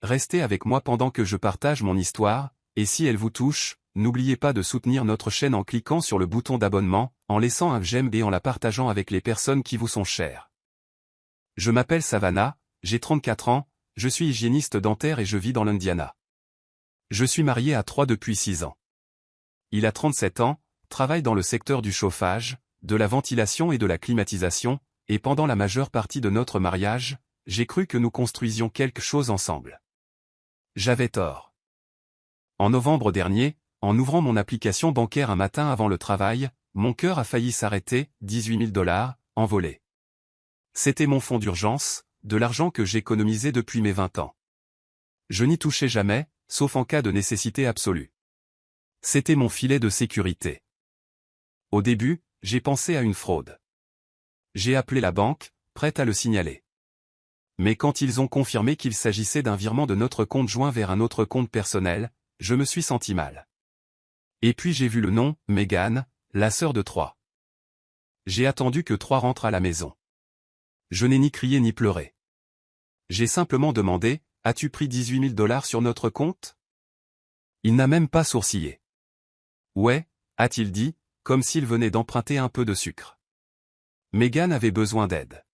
restez avec moi pendant que je partage mon histoire, et si elle vous touche, n'oubliez pas de soutenir notre chaîne en cliquant sur le bouton d'abonnement, en laissant un j'aime et en la partageant avec les personnes qui vous sont chères. Je m'appelle Savannah, j'ai 34 ans, je suis hygiéniste dentaire et je vis dans l'Indiana. Je suis marié à 3 depuis 6 ans. Il a 37 ans, travaille dans le secteur du chauffage, de la ventilation et de la climatisation, et pendant la majeure partie de notre mariage, j'ai cru que nous construisions quelque chose ensemble. J'avais tort. En novembre dernier, en ouvrant mon application bancaire un matin avant le travail, mon cœur a failli s'arrêter, 18 000 $, envolés. C'était mon fonds d'urgence, de l'argent que j'économisais depuis mes 20 ans. Je n'y touchais jamais, sauf en cas de nécessité absolue. C'était mon filet de sécurité. Au début, j'ai pensé à une fraude. J'ai appelé la banque, prête à le signaler. Mais quand ils ont confirmé qu'il s'agissait d'un virement de notre compte joint vers un autre compte personnel, je me suis senti mal. Et puis j'ai vu le nom, Megan, la sœur de Troy. J'ai attendu que Troy rentre à la maison. Je n'ai ni crié ni pleuré. J'ai simplement demandé, « As-tu pris 18 000 $ sur notre compte ?» Il n'a même pas sourcillé. « Ouais », a-t-il dit, comme s'il venait d'emprunter un peu de sucre. Megan avait besoin d'aide.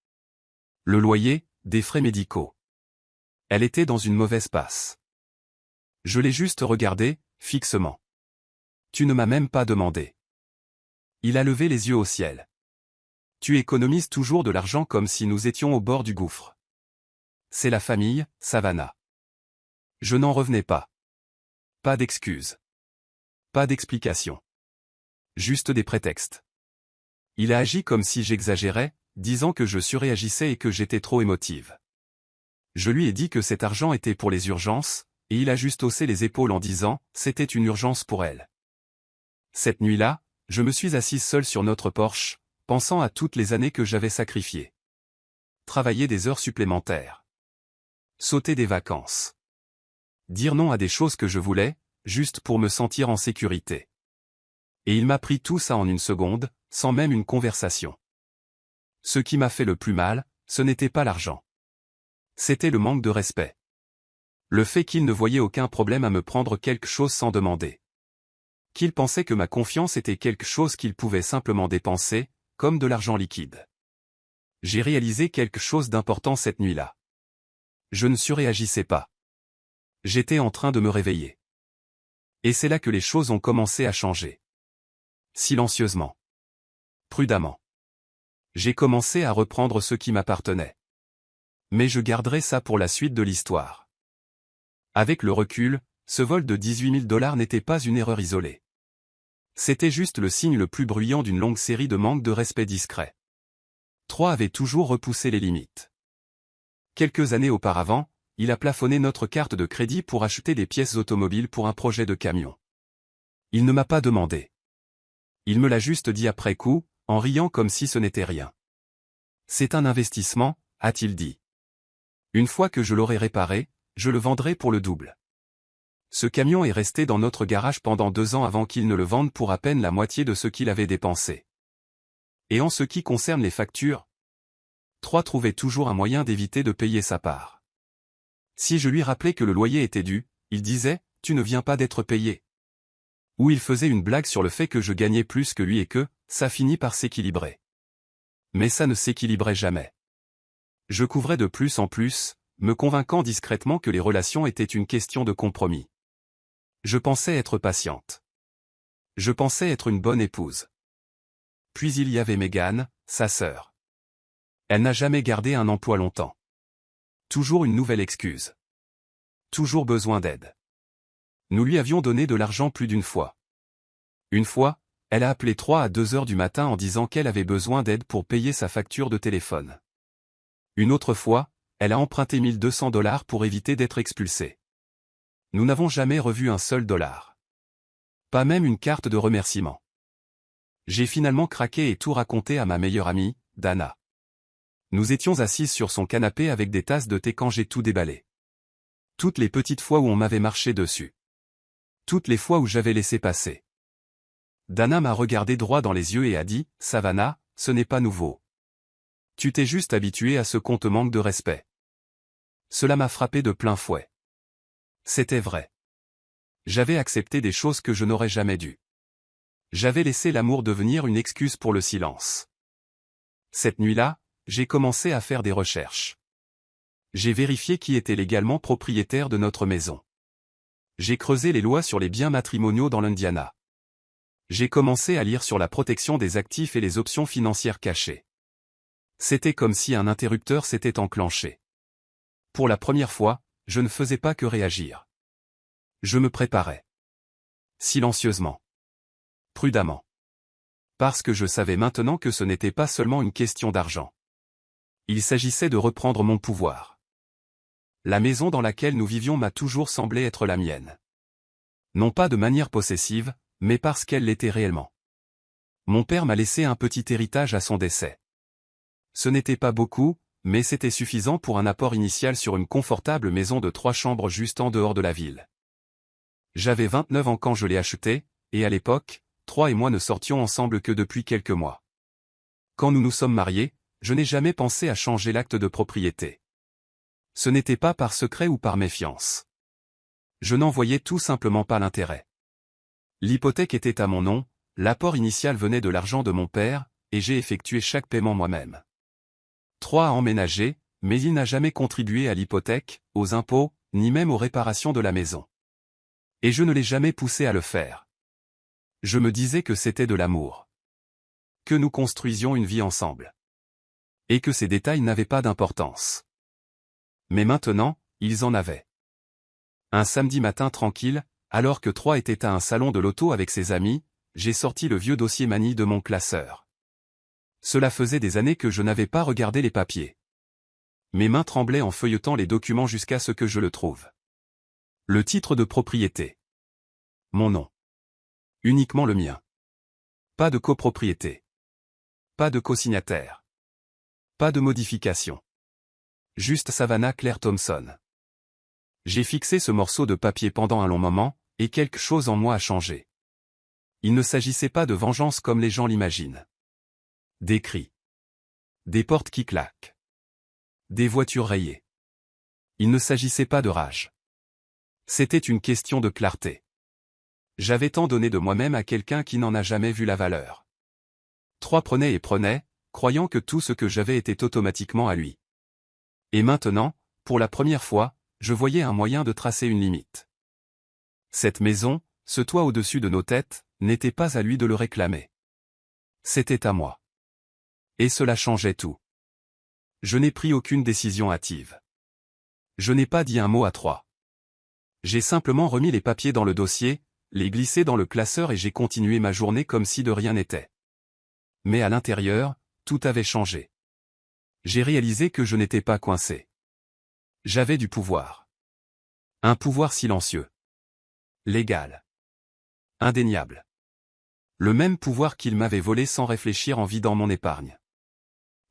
Le loyer, des frais médicaux. Elle était dans une mauvaise passe. Je l'ai juste regardé, fixement. « Tu ne m'as même pas demandé. » Il a levé les yeux au ciel. « Tu économises toujours de l'argent comme si nous étions au bord du gouffre. » C'est la famille, Savannah. Je n'en revenais pas. Pas d'excuses. Pas d'explications. Juste des prétextes. Il a agi comme si j'exagérais, disant que je surréagissais et que j'étais trop émotive. Je lui ai dit que cet argent était pour les urgences, et il a juste haussé les épaules en disant « c'était une urgence pour elle ». Cette nuit-là, je me suis assise seule sur notre porche, pensant à toutes les années que j'avais sacrifiées. Travailler des heures supplémentaires. Sauter des vacances. Dire non à des choses que je voulais, juste pour me sentir en sécurité. Et il m'a pris tout ça en une seconde, sans même une conversation. Ce qui m'a fait le plus mal, ce n'était pas l'argent. C'était le manque de respect. Le fait qu'il ne voyait aucun problème à me prendre quelque chose sans demander. Qu'il pensait que ma confiance était quelque chose qu'il pouvait simplement dépenser, comme de l'argent liquide. J'ai réalisé quelque chose d'important cette nuit-là. Je ne surréagissais pas. J'étais en train de me réveiller. Et c'est là que les choses ont commencé à changer. Silencieusement. Prudemment. J'ai commencé à reprendre ce qui m'appartenait. Mais je garderai ça pour la suite de l'histoire. Avec le recul, ce vol de 18 000 $ n'était pas une erreur isolée. C'était juste le signe le plus bruyant d'une longue série de manques de respect discrets. Troy avait toujours repoussé les limites. Quelques années auparavant, il a plafonné notre carte de crédit pour acheter des pièces automobiles pour un projet de camion. Il ne m'a pas demandé. Il me l'a juste dit après coup, en riant comme si ce n'était rien. C'est un investissement, a-t-il dit. Une fois que je l'aurai réparé, je le vendrai pour le double. Ce camion est resté dans notre garage pendant 2 ans avant qu'il ne le vende pour à peine la moitié de ce qu'il avait dépensé. Et en ce qui concerne les factures, Troy trouvait toujours un moyen d'éviter de payer sa part. Si je lui rappelais que le loyer était dû, il disait « Tu ne viens pas d'être payé ». Ou il faisait une blague sur le fait que je gagnais plus que lui et que, ça finit par s'équilibrer. Mais ça ne s'équilibrait jamais. Je couvrais de plus en plus, me convainquant discrètement que les relations étaient une question de compromis. Je pensais être patiente. Je pensais être une bonne épouse. Puis il y avait Megan, sa sœur. Elle n'a jamais gardé un emploi longtemps. Toujours une nouvelle excuse. Toujours besoin d'aide. Nous lui avions donné de l'argent plus d'une fois. Une fois, elle a appelé Troy à 2 heures du matin en disant qu'elle avait besoin d'aide pour payer sa facture de téléphone. Une autre fois, elle a emprunté 1 200 $ pour éviter d'être expulsée. Nous n'avons jamais revu un seul dollar. Pas même une carte de remerciement. J'ai finalement craqué et tout raconté à ma meilleure amie, Dana. Nous étions assises sur son canapé avec des tasses de thé quand j'ai tout déballé. Toutes les petites fois où on m'avait marché dessus. Toutes les fois où j'avais laissé passer. Dana m'a regardé droit dans les yeux et a dit « Savannah, ce n'est pas nouveau. Tu t'es juste habitué à ce qu'on te manque de respect. » Cela m'a frappé de plein fouet. C'était vrai. J'avais accepté des choses que je n'aurais jamais dû. J'avais laissé l'amour devenir une excuse pour le silence. Cette nuit-là, j'ai commencé à faire des recherches. J'ai vérifié qui était légalement propriétaire de notre maison. J'ai creusé les lois sur les biens matrimoniaux dans l'Indiana. J'ai commencé à lire sur la protection des actifs et les options financières cachées. C'était comme si un interrupteur s'était enclenché. Pour la première fois, je ne faisais pas que réagir. Je me préparais. Silencieusement. Prudemment. Parce que je savais maintenant que ce n'était pas seulement une question d'argent. Il s'agissait de reprendre mon pouvoir. La maison dans laquelle nous vivions m'a toujours semblé être la mienne. Non pas de manière possessive, mais parce qu'elle l'était réellement. Mon père m'a laissé un petit héritage à son décès. Ce n'était pas beaucoup, mais c'était suffisant pour un apport initial sur une confortable maison de 3 chambres juste en dehors de la ville. J'avais 29 ans quand je l'ai achetée, et à l'époque, 3 et moi ne sortions ensemble que depuis quelques mois. Quand nous nous sommes mariés, je n'ai jamais pensé à changer l'acte de propriété. Ce n'était pas par secret ou par méfiance. Je n'en voyais tout simplement pas l'intérêt. L'hypothèque était à mon nom, l'apport initial venait de l'argent de mon père, et j'ai effectué chaque paiement moi-même. 3 a emménagé, mais il n'a jamais contribué à l'hypothèque, aux impôts, ni même aux réparations de la maison. Et je ne l'ai jamais poussé à le faire. Je me disais que c'était de l'amour. Que nous construisions une vie ensemble. Et que ces détails n'avaient pas d'importance. Mais maintenant, ils en avaient. Un samedi matin tranquille, alors que 3 était à un salon de l'auto avec ses amis, j'ai sorti le vieux dossier manie de mon classeur. Cela faisait des années que je n'avais pas regardé les papiers. Mes mains tremblaient en feuilletant les documents jusqu'à ce que je le trouve. Le titre de propriété. Mon nom. Uniquement le mien. Pas de copropriété. Pas de cosignataire. Pas de modification. Juste Savannah Claire Thompson. J'ai fixé ce morceau de papier pendant un long moment, et quelque chose en moi a changé. Il ne s'agissait pas de vengeance comme les gens l'imaginent. Des cris. Des portes qui claquent. Des voitures rayées. Il ne s'agissait pas de rage. C'était une question de clarté. J'avais tant donné de moi-même à quelqu'un qui n'en a jamais vu la valeur. 3 prenait et prenait, croyant que tout ce que j'avais était automatiquement à lui. Et maintenant, pour la première fois, je voyais un moyen de tracer une limite. Cette maison, ce toit au-dessus de nos têtes, n'était pas à lui de le réclamer. C'était à moi. Et cela changeait tout. Je n'ai pris aucune décision hâtive. Je n'ai pas dit un mot à 3. J'ai simplement remis les papiers dans le dossier, les glissé dans le classeur et j'ai continué ma journée comme si de rien n'était. Mais à l'intérieur, tout avait changé. J'ai réalisé que je n'étais pas coincé. J'avais du pouvoir. Un pouvoir silencieux. Légal. Indéniable. Le même pouvoir qu'il m'avait volé sans réfléchir en vidant mon épargne.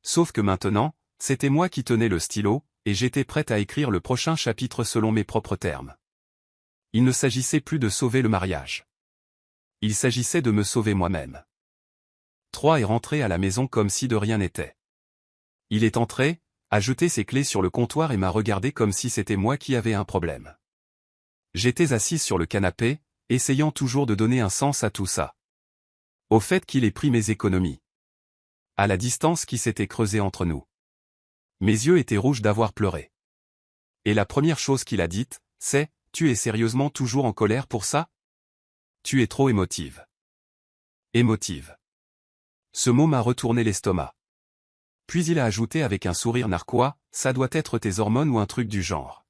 Sauf que maintenant, c'était moi qui tenais le stylo, et j'étais prête à écrire le prochain chapitre selon mes propres termes. Il ne s'agissait plus de sauver le mariage. Il s'agissait de me sauver moi-même. 3 est rentré à la maison comme si de rien n'était. Il est entré, a jeté ses clés sur le comptoir et m'a regardé comme si c'était moi qui avais un problème. J'étais assise sur le canapé, essayant toujours de donner un sens à tout ça. Au fait qu'il ait pris mes économies. À la distance qui s'était creusée entre nous. Mes yeux étaient rouges d'avoir pleuré. Et la première chose qu'il a dite, c'est « Tu es sérieusement toujours en colère pour ça ? Tu es trop émotive. » Émotive. Ce mot m'a retourné l'estomac. Puis il a ajouté avec un sourire narquois, « Ça doit être tes hormones ou un truc du genre.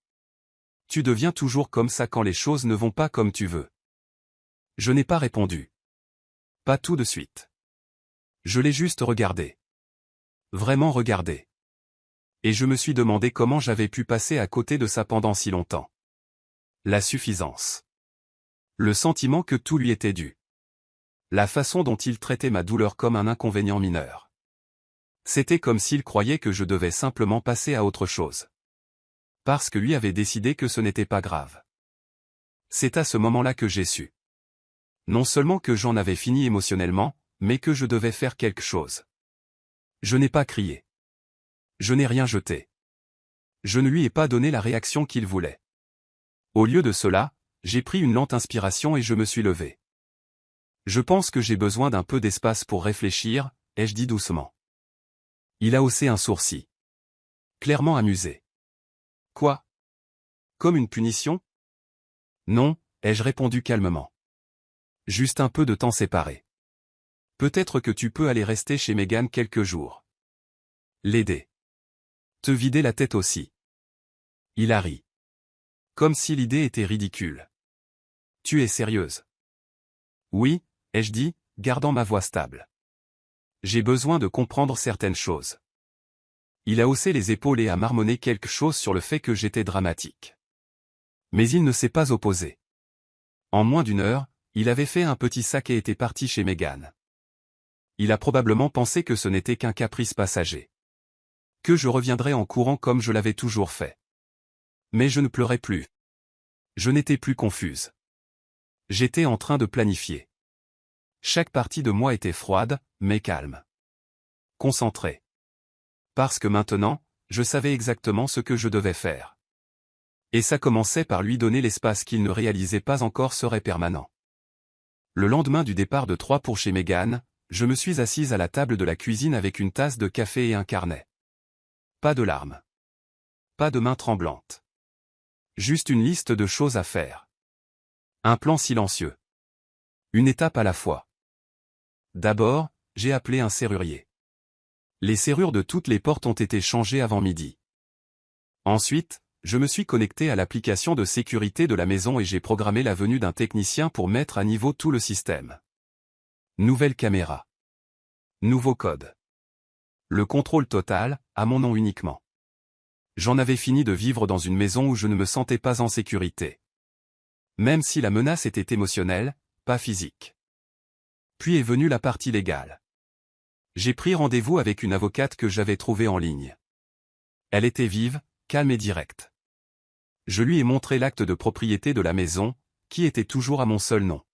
Tu deviens toujours comme ça quand les choses ne vont pas comme tu veux. » Je n'ai pas répondu. Pas tout de suite. Je l'ai juste regardé. Vraiment regardé. Et je me suis demandé comment j'avais pu passer à côté de ça pendant si longtemps. La suffisance. Le sentiment que tout lui était dû. La façon dont il traitait ma douleur comme un inconvénient mineur. C'était comme s'il croyait que je devais simplement passer à autre chose. Parce que lui avait décidé que ce n'était pas grave. C'est à ce moment-là que j'ai su. Non seulement que j'en avais fini émotionnellement, mais que je devais faire quelque chose. Je n'ai pas crié. Je n'ai rien jeté. Je ne lui ai pas donné la réaction qu'il voulait. Au lieu de cela, j'ai pris une lente inspiration et je me suis levé. Je pense que j'ai besoin d'un peu d'espace pour réfléchir, ai-je dit doucement. Il a haussé un sourcil. Clairement amusé. Quoi? Comme une punition? Non, ai-je répondu calmement. Juste un peu de temps séparé. Peut-être que tu peux aller rester chez Megan quelques jours. L'aider. Te vider la tête aussi. Il a ri. Comme si l'idée était ridicule. Tu es sérieuse? Oui, ai-je dit, gardant ma voix stable. J'ai besoin de comprendre certaines choses. Il a haussé les épaules et a marmonné quelque chose sur le fait que j'étais dramatique. Mais il ne s'est pas opposé. En moins d'une heure, il avait fait un petit sac et était parti chez Megan. Il a probablement pensé que ce n'était qu'un caprice passager. Que je reviendrais en courant comme je l'avais toujours fait. Mais je ne pleurais plus. Je n'étais plus confuse. J'étais en train de planifier. Chaque partie de moi était froide, mais calme. Concentrée. Parce que maintenant, je savais exactement ce que je devais faire. Et ça commençait par lui donner l'espace qu'il ne réalisait pas encore serait permanent. Le lendemain du départ de Troyes pour chez Megan, je me suis assise à la table de la cuisine avec une tasse de café et un carnet. Pas de larmes. Pas de mains tremblantes. Juste une liste de choses à faire. Un plan silencieux. Une étape à la fois. D'abord, j'ai appelé un serrurier. Les serrures de toutes les portes ont été changées avant midi. Ensuite, je me suis connecté à l'application de sécurité de la maison et j'ai programmé la venue d'un technicien pour mettre à niveau tout le système. Nouvelle caméra. Nouveau code. Le contrôle total, à mon nom uniquement. J'en avais fini de vivre dans une maison où je ne me sentais pas en sécurité. Même si la menace était émotionnelle, pas physique. Puis est venue la partie légale. J'ai pris rendez-vous avec une avocate que j'avais trouvée en ligne. Elle était vive, calme et directe. Je lui ai montré l'acte de propriété de la maison, qui était toujours à mon seul nom.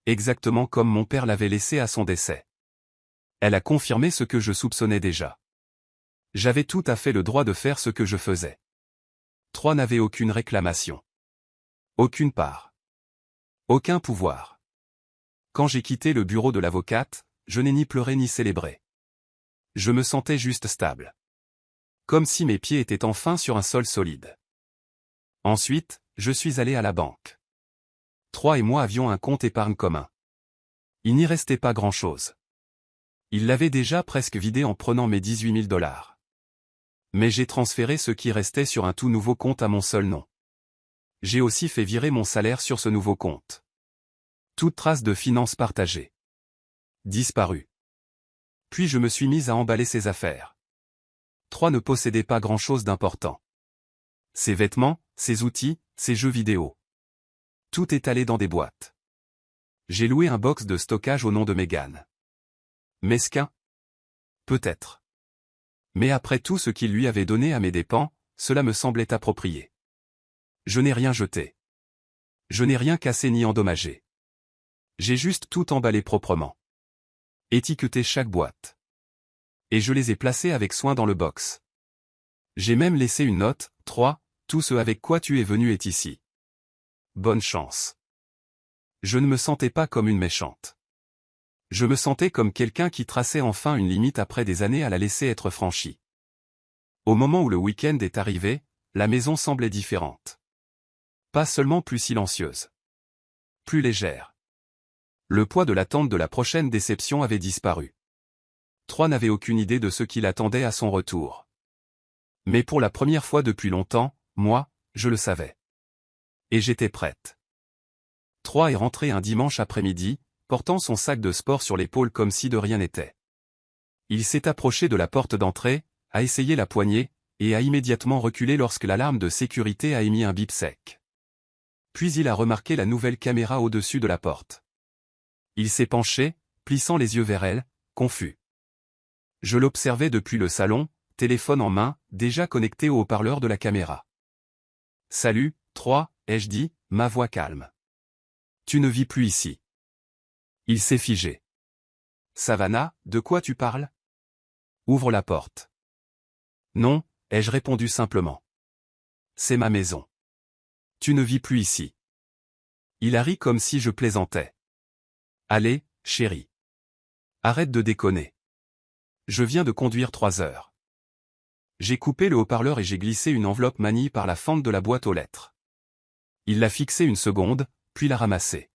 Exactement comme mon père l'avait laissé à son décès. Elle a confirmé ce que je soupçonnais déjà. J'avais tout à fait le droit de faire ce que je faisais. Troyes n'avait aucune réclamation. Aucune part. Aucun pouvoir. Quand j'ai quitté le bureau de l'avocate, je n'ai ni pleuré ni célébré. Je me sentais juste stable. Comme si mes pieds étaient enfin sur un sol solide. Ensuite, je suis allé à la banque. Troyes et moi avions un compte épargne commun. Il n'y restait pas grand-chose. Il l'avait déjà presque vidé en prenant mes 18 000 $. Mais j'ai transféré ce qui restait sur un tout nouveau compte à mon seul nom. J'ai aussi fait virer mon salaire sur ce nouveau compte. Toute trace de finances partagées. Disparu. Puis je me suis mise à emballer ses affaires. Troyes ne possédait pas grand-chose d'important. Ses vêtements, ses outils, ses jeux vidéo. Tout est allé dans des boîtes. J'ai loué un box de stockage au nom de Megan. Mesquin? Peut-être. Mais après tout ce qu'il lui avait donné à mes dépens, cela me semblait approprié. Je n'ai rien jeté. Je n'ai rien cassé ni endommagé. J'ai juste tout emballé proprement. Étiqueté chaque boîte. Et je les ai placés avec soin dans le box. J'ai même laissé une note, 3, tout ce avec quoi tu es venu est ici. Bonne chance. Je ne me sentais pas comme une méchante. Je me sentais comme quelqu'un qui traçait enfin une limite après des années à la laisser être franchie. Au moment où le week-end est arrivé, la maison semblait différente. Pas seulement plus silencieuse. Plus légère. Le poids de l'attente de la prochaine déception avait disparu. Troyes n'avait aucune idée de ce qui l'attendait à son retour. Mais pour la première fois depuis longtemps, moi, je le savais. Et j'étais prête. Troyes est rentré un dimanche après-midi, portant son sac de sport sur l'épaule comme si de rien n'était. Il s'est approché de la porte d'entrée, a essayé la poignée, et a immédiatement reculé lorsque l'alarme de sécurité a émis un bip sec. Puis il a remarqué la nouvelle caméra au-dessus de la porte. Il s'est penché, plissant les yeux vers elle, confus. Je l'observais depuis le salon, téléphone en main, déjà connecté au haut-parleur de la caméra. « Salut, Troyes, ai-je dit, ma voix calme. Tu ne vis plus ici. » Il s'est figé. « Savannah, de quoi tu parles ? » Ouvre la porte. « Non, ai-je répondu simplement. C'est ma maison. Tu ne vis plus ici. Il a ri comme si je plaisantais. Allez, chérie. Arrête de déconner. Je viens de conduire 3 heures. J'ai coupé le haut-parleur et j'ai glissé une enveloppe manie par la fente de la boîte aux lettres. Il l'a fixée une seconde, puis l'a ramassée.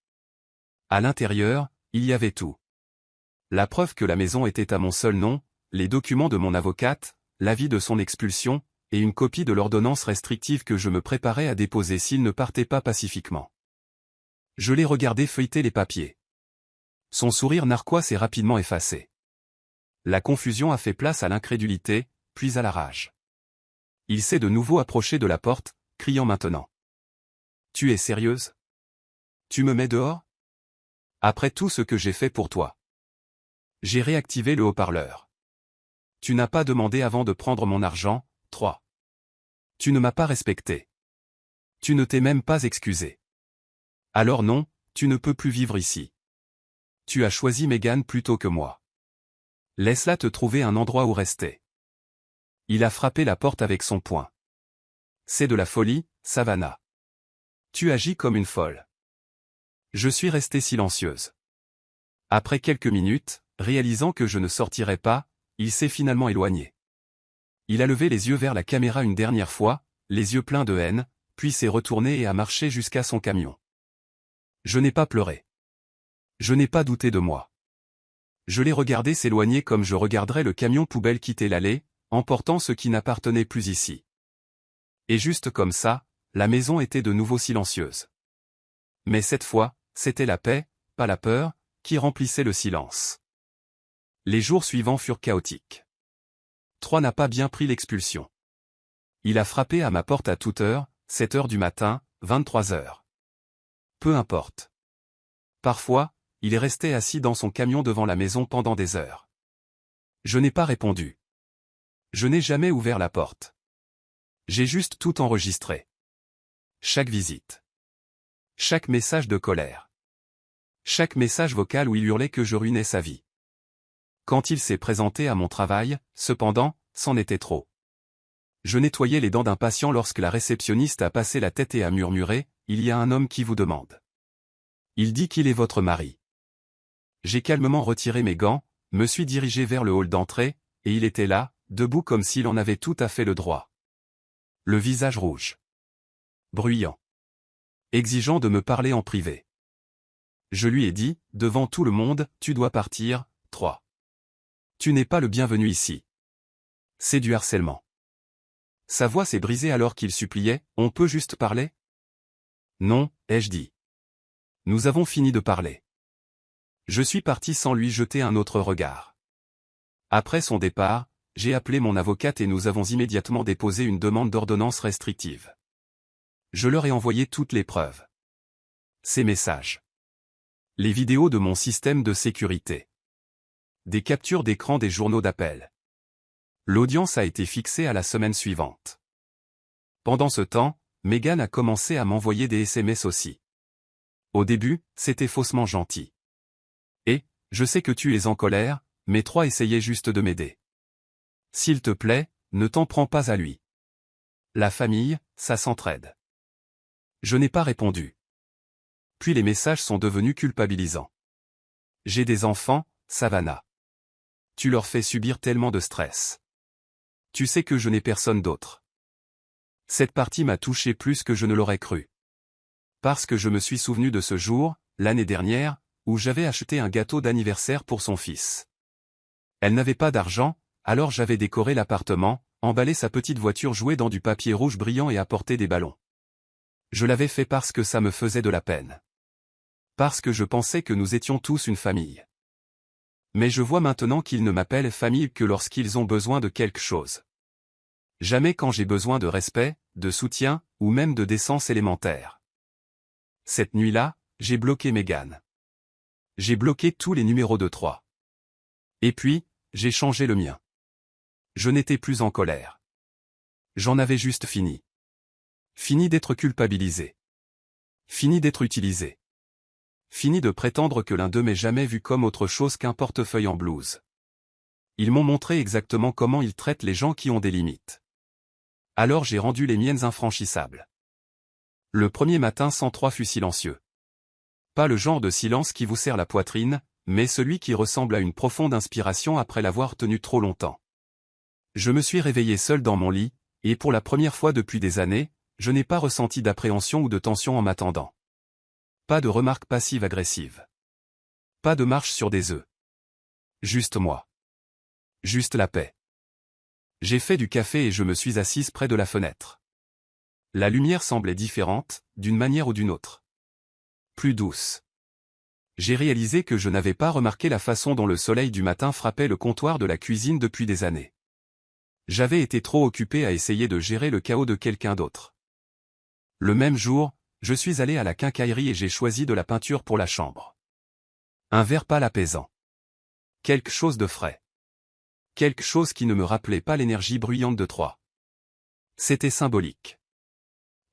À l'intérieur, il y avait tout. La preuve que la maison était à mon seul nom, les documents de mon avocate, l'avis de son expulsion, et une copie de l'ordonnance restrictive que je me préparais à déposer s'il ne partait pas pacifiquement. Je l'ai regardé feuilleter les papiers. Son sourire narquois s'est rapidement effacé. La confusion a fait place à l'incrédulité, puis à la rage. Il s'est de nouveau approché de la porte, criant maintenant. « Tu es sérieuse? Tu me mets dehors? Après tout ce que j'ai fait pour toi. » J'ai réactivé le haut-parleur. « Tu n'as pas demandé avant de prendre mon argent, 3. Tu ne m'as pas respecté. Tu ne t'es même pas excusé. Alors non, tu ne peux plus vivre ici. Tu as choisi Megan plutôt que moi. Laisse-la te trouver un endroit où rester. » Il a frappé la porte avec son poing. « C'est de la folie, Savannah. Tu agis comme une folle. » Je suis restée silencieuse. Après quelques minutes, réalisant que je ne sortirais pas, il s'est finalement éloigné. Il a levé les yeux vers la caméra une dernière fois, les yeux pleins de haine, puis s'est retourné et a marché jusqu'à son camion. Je n'ai pas pleuré. Je n'ai pas douté de moi. Je l'ai regardé s'éloigner comme je regarderais le camion poubelle quitter l'allée, emportant ce qui n'appartenait plus ici. Et juste comme ça, la maison était de nouveau silencieuse. Mais cette fois, c'était la paix, pas la peur, qui remplissait le silence. Les jours suivants furent chaotiques. 3 n'a pas bien pris l'expulsion. Il a frappé à ma porte à toute heure, 7 heures du matin, 23 heures. Peu importe. Parfois, il est resté assis dans son camion devant la maison pendant des heures. Je n'ai pas répondu. Je n'ai jamais ouvert la porte. J'ai juste tout enregistré. Chaque visite. Chaque message de colère. Chaque message vocal où il hurlait que je ruinais sa vie. Quand il s'est présenté à mon travail, cependant, c'en était trop. Je nettoyais les dents d'un patient lorsque la réceptionniste a passé la tête et a murmuré « Il y a un homme qui vous demande. Il dit qu'il est votre mari. » J'ai calmement retiré mes gants, me suis dirigé vers le hall d'entrée, et il était là, debout comme s'il en avait tout à fait le droit. Le visage rouge. Bruyant. Exigeant de me parler en privé. Je lui ai dit, devant tout le monde, tu dois partir, 3. Tu n'es pas le bienvenu ici. C'est du harcèlement. Sa voix s'est brisée alors qu'il suppliait, on peut juste parler? Non, ai-je dit. Nous avons fini de parler. Je suis parti sans lui jeter un autre regard. Après son départ, j'ai appelé mon avocate et nous avons immédiatement déposé une demande d'ordonnance restrictive. Je leur ai envoyé toutes les preuves. Ces messages. Les vidéos de mon système de sécurité. Des captures d'écran des journaux d'appel. L'audience a été fixée à la semaine suivante. Pendant ce temps, Megan a commencé à m'envoyer des SMS aussi. Au début, c'était faussement gentil. Et, je sais que tu es en colère, mais 3 essayaient juste de m'aider. S'il te plaît, ne t'en prends pas à lui. La famille, ça s'entraide. Je n'ai pas répondu. Puis les messages sont devenus culpabilisants. J'ai des enfants, Savannah. Tu leur fais subir tellement de stress. Tu sais que je n'ai personne d'autre. Cette partie m'a touché plus que je ne l'aurais cru. Parce que je me suis souvenu de ce jour, l'année dernière, où j'avais acheté un gâteau d'anniversaire pour son fils. Elle n'avait pas d'argent, alors j'avais décoré l'appartement, emballé sa petite voiture jouée dans du papier rouge brillant et apporté des ballons. Je l'avais fait parce que ça me faisait de la peine. Parce que je pensais que nous étions tous une famille. Mais je vois maintenant qu'ils ne m'appellent famille que lorsqu'ils ont besoin de quelque chose. Jamais quand j'ai besoin de respect, de soutien, ou même de décence élémentaire. Cette nuit-là, j'ai bloqué Megan. J'ai bloqué tous les numéros de 3. Et puis, j'ai changé le mien. Je n'étais plus en colère. J'en avais juste fini. Fini d'être culpabilisé. Fini d'être utilisé. Fini de prétendre que l'un d'eux m'ait jamais vu comme autre chose qu'un portefeuille en blouse. Ils m'ont montré exactement comment ils traitent les gens qui ont des limites. Alors j'ai rendu les miennes infranchissables. Le premier matin 103 fut silencieux. Pas le genre de silence qui vous serre la poitrine, mais celui qui ressemble à une profonde inspiration après l'avoir tenu trop longtemps. Je me suis réveillé seul dans mon lit, et pour la première fois depuis des années, je n'ai pas ressenti d'appréhension ou de tension en m'attendant. Pas de remarques passives-agressives. Pas de marche sur des œufs. Juste moi. Juste la paix. J'ai fait du café et je me suis assise près de la fenêtre. La lumière semblait différente, d'une manière ou d'une autre. Plus douce. J'ai réalisé que je n'avais pas remarqué la façon dont le soleil du matin frappait le comptoir de la cuisine depuis des années. J'avais été trop occupé à essayer de gérer le chaos de quelqu'un d'autre. Le même jour, je suis allé à la quincaillerie et j'ai choisi de la peinture pour la chambre. Un vert pâle apaisant. Quelque chose de frais. Quelque chose qui ne me rappelait pas l'énergie bruyante de Troie. C'était symbolique.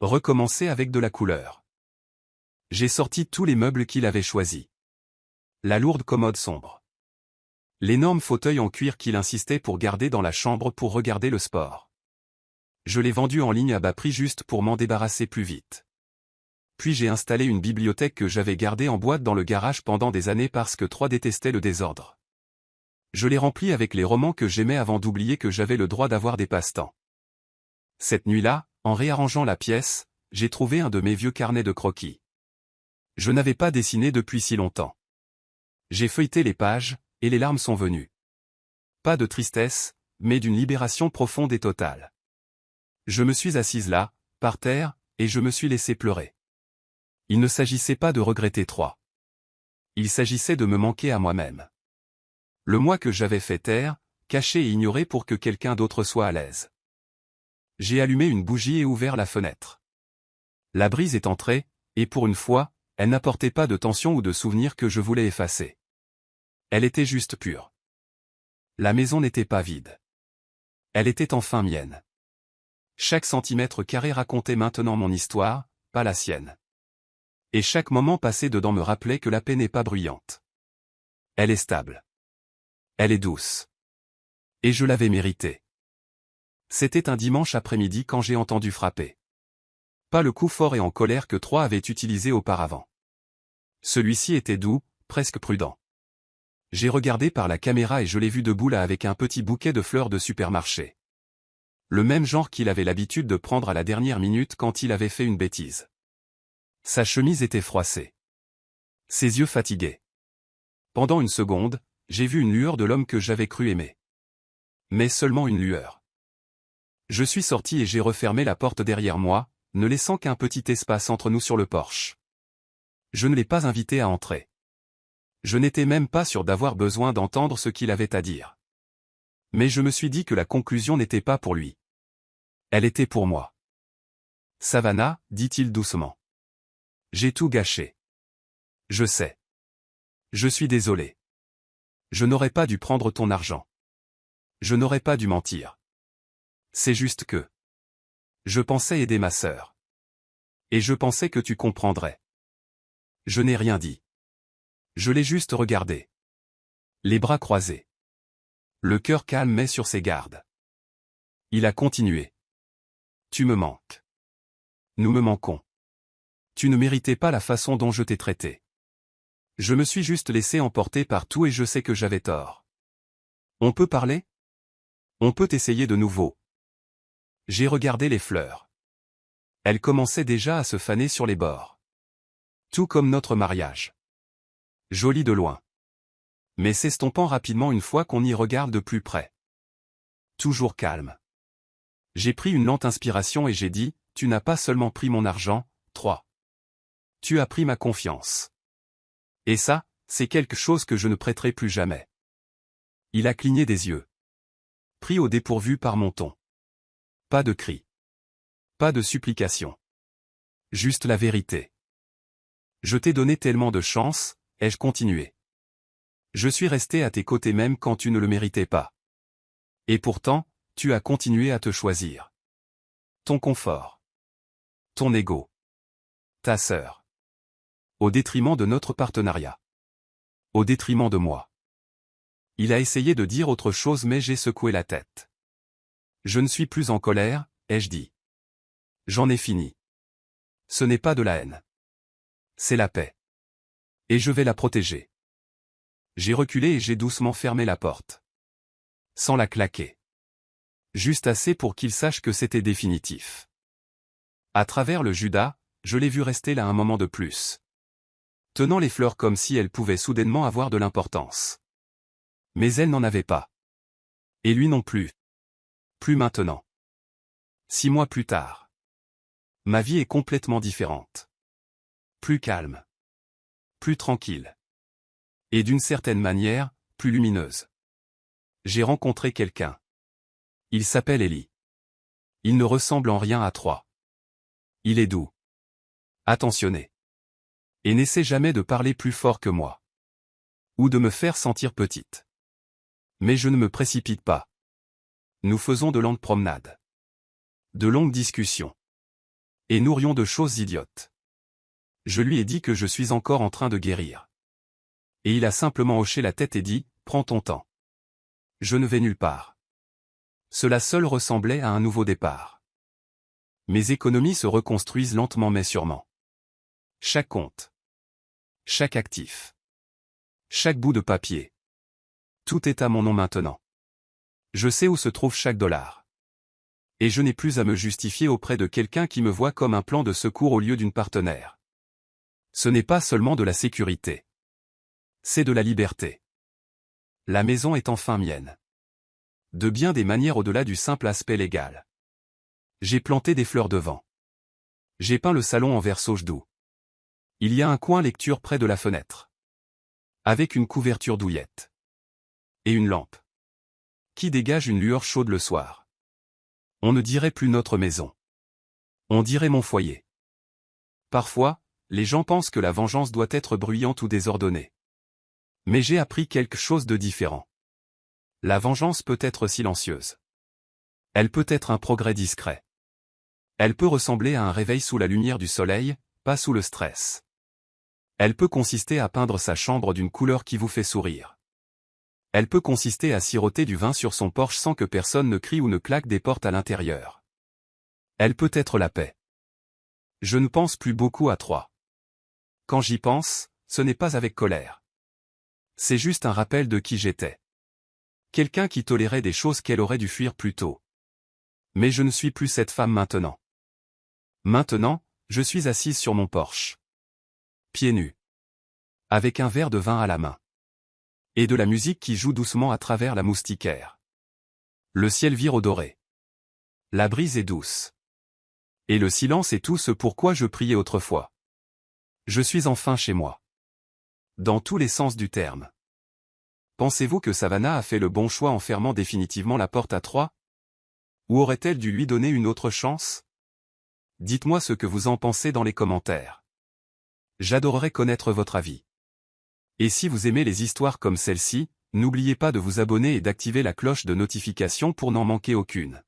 Recommencer avec de la couleur. J'ai sorti tous les meubles qu'il avait choisis. La lourde commode sombre. L'énorme fauteuil en cuir qu'il insistait pour garder dans la chambre pour regarder le sport. Je l'ai vendu en ligne à bas prix juste pour m'en débarrasser plus vite. Puis j'ai installé une bibliothèque que j'avais gardée en boîte dans le garage pendant des années parce que Troie détestait le désordre. Je l'ai remplie avec les romans que j'aimais avant d'oublier que j'avais le droit d'avoir des passe-temps. Cette nuit-là, en réarrangeant la pièce, j'ai trouvé un de mes vieux carnets de croquis. Je n'avais pas dessiné depuis si longtemps. J'ai feuilleté les pages, et les larmes sont venues. Pas de tristesse, mais d'une libération profonde et totale. Je me suis assise là, par terre, et je me suis laissé pleurer. Il ne s'agissait pas de regretter Troie. Il s'agissait de me manquer à moi-même. Le moi que j'avais fait taire, caché et ignoré pour que quelqu'un d'autre soit à l'aise. J'ai allumé une bougie et ouvert la fenêtre. La brise est entrée, et pour une fois, elle n'apportait pas de tension ou de souvenirs que je voulais effacer. Elle était juste pure. La maison n'était pas vide. Elle était enfin mienne. Chaque centimètre carré racontait maintenant mon histoire, pas la sienne. Et chaque moment passé dedans me rappelait que la paix n'est pas bruyante. Elle est stable. Elle est douce. Et je l'avais méritée. C'était un dimanche après-midi quand j'ai entendu frapper. Pas le coup fort et en colère que Troie avait utilisé auparavant. Celui-ci était doux, presque prudent. J'ai regardé par la caméra et je l'ai vu debout là avec un petit bouquet de fleurs de supermarché. Le même genre qu'il avait l'habitude de prendre à la dernière minute quand il avait fait une bêtise. Sa chemise était froissée. Ses yeux fatigués. Pendant une seconde, j'ai vu une lueur de l'homme que j'avais cru aimer. Mais seulement une lueur. Je suis sorti et j'ai refermé la porte derrière moi, ne laissant qu'un petit espace entre nous sur le porche. Je ne l'ai pas invité à entrer. Je n'étais même pas sûr d'avoir besoin d'entendre ce qu'il avait à dire. Mais je me suis dit que la conclusion n'était pas pour lui. Elle était pour moi. Savannah, dit-il doucement. J'ai tout gâché. Je sais. Je suis désolé. Je n'aurais pas dû prendre ton argent. Je n'aurais pas dû mentir. C'est juste que... Je pensais aider ma sœur. Et je pensais que tu comprendrais. Je n'ai rien dit. Je l'ai juste regardé. Les bras croisés. Le cœur calme mais sur ses gardes. Il a continué. Tu me manques. Nous me manquons. Tu ne méritais pas la façon dont je t'ai traité. Je me suis juste laissé emporter par tout et je sais que j'avais tort. On peut parler? On peut essayer de nouveau. J'ai regardé les fleurs. Elles commençaient déjà à se faner sur les bords. Tout comme notre mariage. Joli de loin. Mais s'estompant rapidement une fois qu'on y regarde de plus près. Toujours calme. J'ai pris une lente inspiration et j'ai dit, tu n'as pas seulement pris mon argent, Troie. Tu as pris ma confiance. Et ça, c'est quelque chose que je ne prêterai plus jamais. Il a cligné des yeux. Pris au dépourvu par mon ton. Pas de cri. Pas de supplication. Juste la vérité. Je t'ai donné tellement de chance, ai-je continué. Je suis resté à tes côtés même quand tu ne le méritais pas. Et pourtant, tu as continué à te choisir. Ton confort. Ton ego. Ta sœur. Au détriment de notre partenariat. Au détriment de moi. Il a essayé de dire autre chose mais j'ai secoué la tête. Je ne suis plus en colère, ai-je dit. J'en ai fini. Ce n'est pas de la haine. C'est la paix. Et je vais la protéger. J'ai reculé et j'ai doucement fermé la porte. Sans la claquer. Juste assez pour qu'il sache que c'était définitif. À travers le Judas, je l'ai vu rester là un moment de plus. Tenant les fleurs comme si elles pouvaient soudainement avoir de l'importance. Mais elle n'en avait pas. Et lui non plus. Plus maintenant. 6 mois plus tard. Ma vie est complètement différente. Plus calme. Plus tranquille. Et d'une certaine manière, plus lumineuse. J'ai rencontré quelqu'un. Il s'appelle Eli. Il ne ressemble en rien à Troy. Il est doux. Attentionné. Et n'essaie jamais de parler plus fort que moi. Ou de me faire sentir petite. Mais je ne me précipite pas. Nous faisons de longues promenades. De longues discussions. Et nous rions de choses idiotes. Je lui ai dit que je suis encore en train de guérir. Et il a simplement hoché la tête et dit, « Prends ton temps. Je ne vais nulle part. » Cela seul ressemblait à un nouveau départ. Mes économies se reconstruisent lentement mais sûrement. Chaque compte. Chaque actif. Chaque bout de papier. Tout est à mon nom maintenant. Je sais où se trouve chaque dollar. Et je n'ai plus à me justifier auprès de quelqu'un qui me voit comme un plan de secours au lieu d'une partenaire. Ce n'est pas seulement de la sécurité. C'est de la liberté. La maison est enfin mienne. De bien des manières au-delà du simple aspect légal. J'ai planté des fleurs devant. J'ai peint le salon en vert sauge doux. Il y a un coin lecture près de la fenêtre. Avec une couverture douillette. Et une lampe. Qui dégage une lueur chaude le soir. On ne dirait plus notre maison. On dirait mon foyer. Parfois, les gens pensent que la vengeance doit être bruyante ou désordonnée. Mais j'ai appris quelque chose de différent. La vengeance peut être silencieuse. Elle peut être un progrès discret. Elle peut ressembler à un réveil sous la lumière du soleil, pas sous le stress. Elle peut consister à peindre sa chambre d'une couleur qui vous fait sourire. Elle peut consister à siroter du vin sur son porche sans que personne ne crie ou ne claque des portes à l'intérieur. Elle peut être la paix. Je ne pense plus beaucoup à Troy. Quand j'y pense, ce n'est pas avec colère. C'est juste un rappel de qui j'étais. Quelqu'un qui tolérait des choses qu'elle aurait dû fuir plus tôt. Mais je ne suis plus cette femme maintenant. Maintenant, je suis assise sur mon porche. Pieds nus. Avec un verre de vin à la main. Et de la musique qui joue doucement à travers la moustiquaire. Le ciel vire au doré. La brise est douce. Et le silence est tout ce pourquoi je priais autrefois. Je suis enfin chez moi. Dans tous les sens du terme. Pensez-vous que Savannah a fait le bon choix en fermant définitivement la porte à Troy? Ou aurait-elle dû lui donner une autre chance? Dites-moi ce que vous en pensez dans les commentaires. J'adorerais connaître votre avis. Et si vous aimez les histoires comme celle-ci, n'oubliez pas de vous abonner et d'activer la cloche de notification pour n'en manquer aucune.